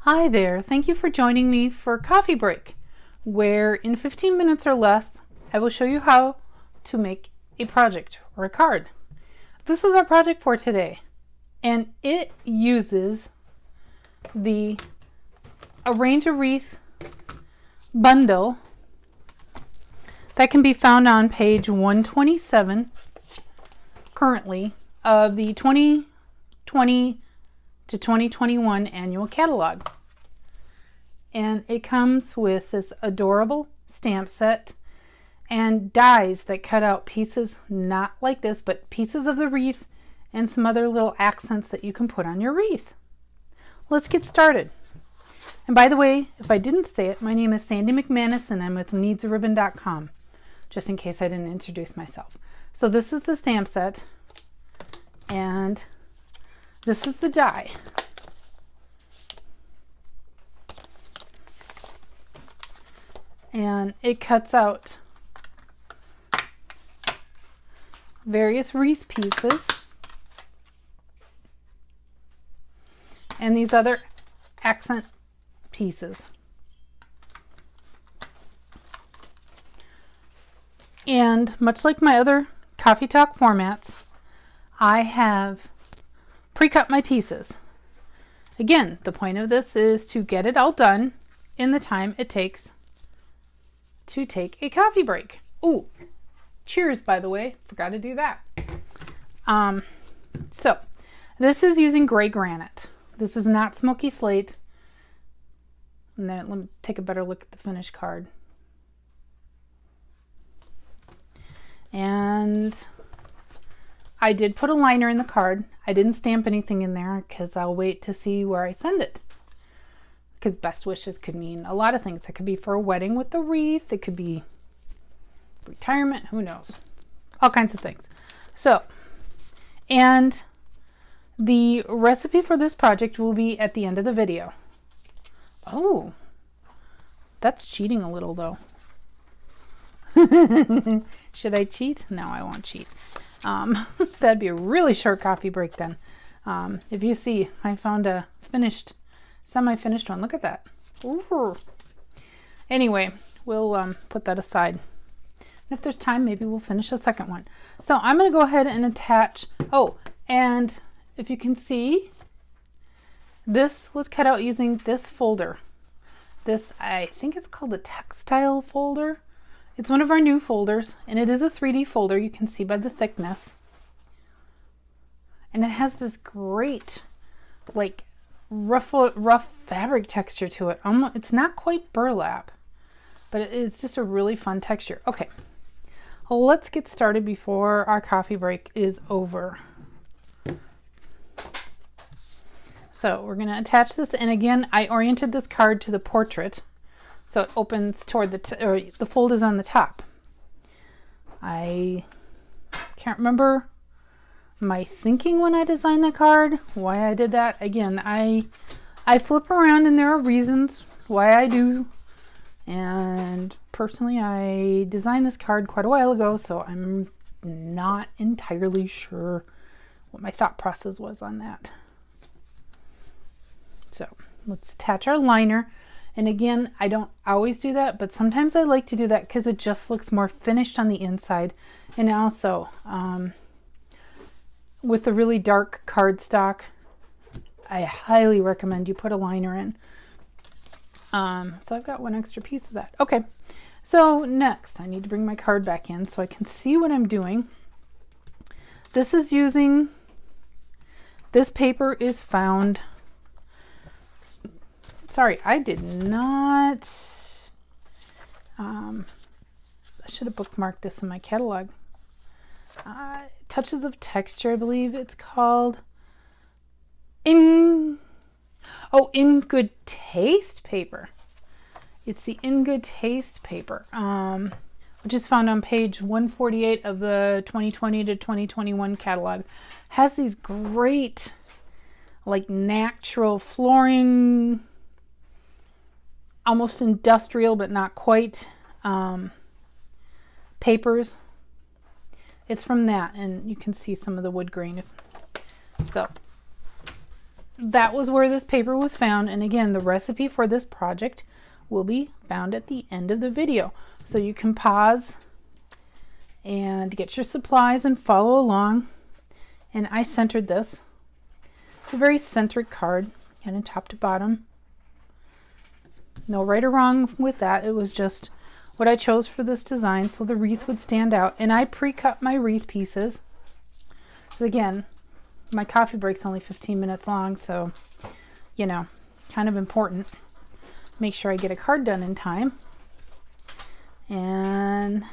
Hi there, thank you for joining me for Coffee Break, where in 15 minutes or less, I will show you how to make a project or a card. This is our project for today, and it uses the Arrange a Wreath bundle that can be found on page 127 currently of the 2020 to 2021 annual catalog. And it comes with this adorable stamp set and dies that cut out pieces, not like this, but pieces of the wreath and some other little accents that you can put on your wreath. Let's get started. And by the way, if I didn't say it, my name is Sandy McManus and I'm with needsaribbon.com, just in case I didn't introduce myself. So this is the stamp set and this is the die. And it cuts out various wreath pieces and these other accent pieces. And much like my other Coffee Talk formats, I have pre-cut my pieces. Again, the point of this is to get it all done in the time it takes to take a coffee break. Ooh, cheers, by the way. Forgot to do that. So this is using gray granite. This is not smoky slate. And then let me take a better look at the finished card. And I did put a liner in the card. I didn't stamp anything in there because I'll wait to see where I send it. Because best wishes could mean a lot of things. It could be for a wedding with the wreath. It could be retirement. Who knows? All kinds of things. So, and the recipe for this project will be at the end of the video. Oh, that's cheating a little though. Should I cheat? No, I won't cheat. That'd be a really short coffee break then. If you see, I found a semi-finished one. Look at that. Ooh. Anyway, we'll put that aside. And if there's time, maybe we'll finish a second one. So I'm going to go ahead and attach. Oh, and if you can see, this was cut out using this folder. This, I think it's called the textile folder. It's one of our new folders, and it is a 3D folder. You can see by the thickness. And it has this great, like, rough fabric texture to it. It's not quite burlap, but it's just a really fun texture. Okay, well, let's get started before our coffee break is over. So we're going to attach this, and again, I oriented this card to the portrait, so it opens toward the fold is on the top. I can't remember my thinking when I designed the card, why I did that. Again, I flip around and there are reasons why I do. And personally, I designed this card quite a while ago, so I'm not entirely sure what my thought process was on that. So let's attach our liner. And again, I don't always do that, but sometimes I like to do that because it just looks more finished on the inside. And also, with the really dark cardstock, I highly recommend you put a liner in. So I've got one extra piece of that. Okay, so next I need to bring my card back in so I can see what I'm doing. This paper is found. Sorry, I did not. I should have bookmarked this in my catalog. Touches of Texture, I believe it's called. In Good Taste paper. It's the In Good Taste paper, which is found on page 148 of the 2020 to 2021 catalog. Has these great, like, natural flooring, almost industrial but not quite, papers. It's from that, and you can see some of the wood grain. So that was where this paper was found. And again, the recipe for this project will be found at the end of the video. So you can pause and get your supplies and follow along. And I centered this. It's a very centered card, kind of top to bottom. No right or wrong with that. It was just what I chose for this design so the wreath would stand out. And I pre-cut my wreath pieces. Again, my coffee break's only 15 minutes long, so, you know, kind of important. Make sure I get a card done in time. And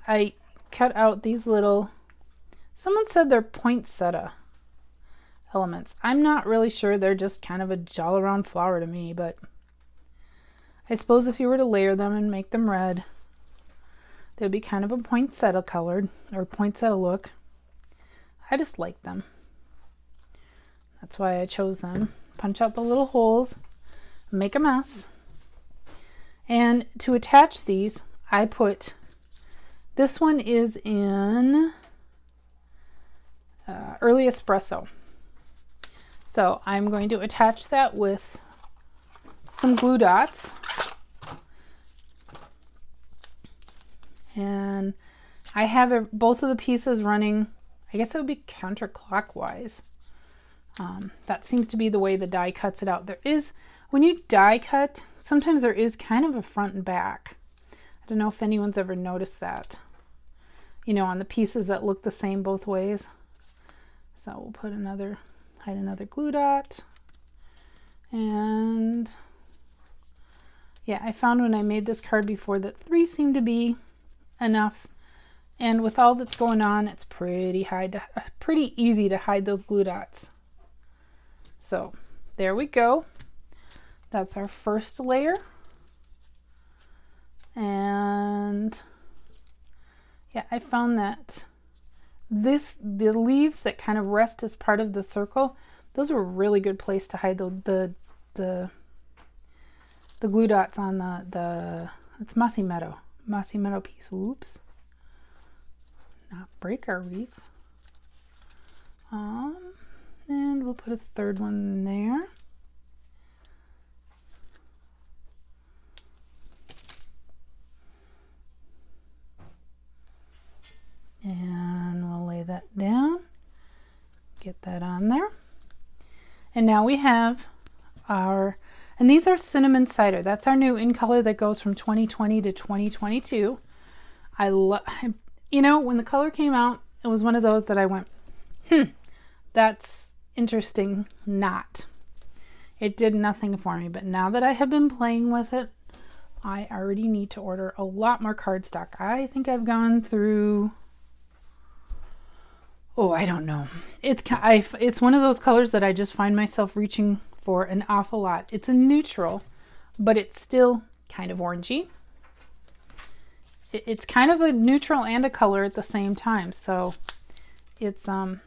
I cut out these little, someone said they're poinsettia elements. I'm not really sure. They're just kind of a jolly round flower to me, but I suppose if you were to layer them and make them red, they'd be kind of a poinsettia colored or poinsettia look. I just like them. That's why I chose them. Punch out the little holes, make a mess. And to attach these, I put, this one is in early espresso. So I'm going to attach that with some glue dots. And I have both of the pieces running, I guess it would be counterclockwise. That seems to be the way the die cuts it out. There is, when you die cut, sometimes there is kind of a front and back. I don't know if anyone's ever noticed that, you know, on the pieces that look the same both ways. So we'll put another, hide another glue dot. And yeah, I found when I made this card before that 3 seemed to be enough. And with all that's going on, it's pretty easy to hide those glue dots. So there we go. That's our first layer. And yeah, I found that the leaves that kind of rest as part of the circle, those are a really good place to hide the glue dots on the it's mossy meadow piece. Whoops. Not break our wreath. And we'll put a third one there. And we'll lay that down. Get that on there. And now we have our, and these are cinnamon cider. That's our new in color that goes from 2020 to 2022. You know, when the color came out, it was one of those that I went, that's interesting. Not. It did nothing for me. But now that I have been playing with it, I already need to order a lot more cardstock. I think I've gone through, oh, I don't know. It's one of those colors that I just find myself reaching for an awful lot. It's a neutral, but it's still kind of orangey. It's kind of a neutral and a color at the same time, so it's odd.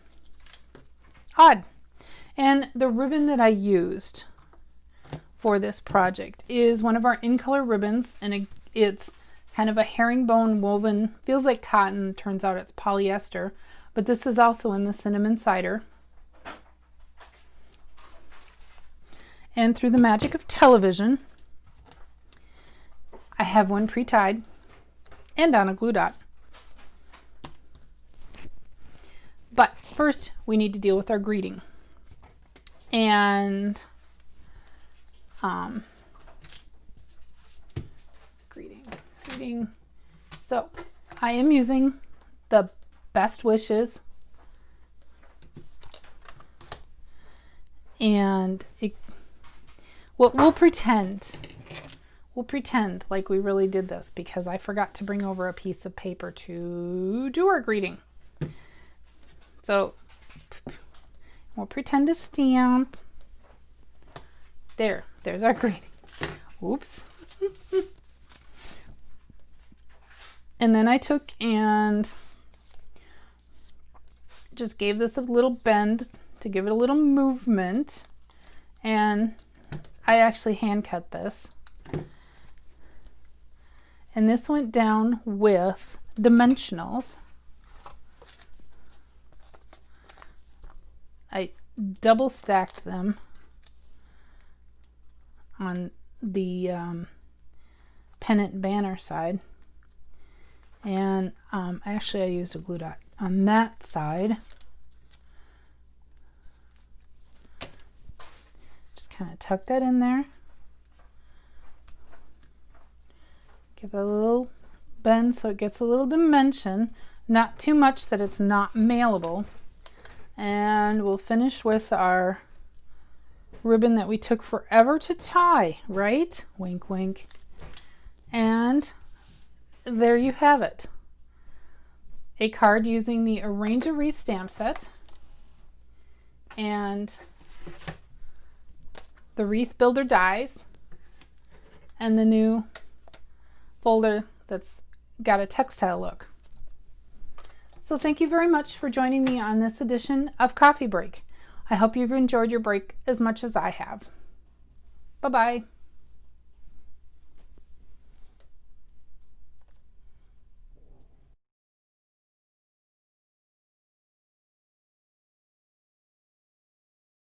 And the ribbon that I used for this project is one of our in color ribbons, and it's kind of a herringbone woven, feels like cotton, turns out it's polyester, but this is also in the cinnamon cider. And through the magic of television, I have one pre-tied and on a glue dot. But first we need to deal with our greeting. And greeting. So I am using the best wishes, and we'll pretend like we really did this, because I forgot to bring over a piece of paper to do our greeting. So we'll pretend to stamp. There's our greeting. Oops. And then I took and just gave this a little bend to give it a little movement. And I actually hand cut this. And this went down with dimensionals. I double stacked them on the pennant banner side, and actually I used a glue dot on that side. Just kind of tuck that in there. Give it a little bend so it gets a little dimension, not too much that it's not mailable. And we'll finish with our ribbon that we took forever to tie, right? Wink, wink. And there you have it. A card using the Arrange a Wreath stamp set and the Wreath Builder dies and the new folder that's got a textile look. So thank you very much for joining me on this edition of Coffee Break. I hope you've enjoyed your break as much as I have. Bye-bye.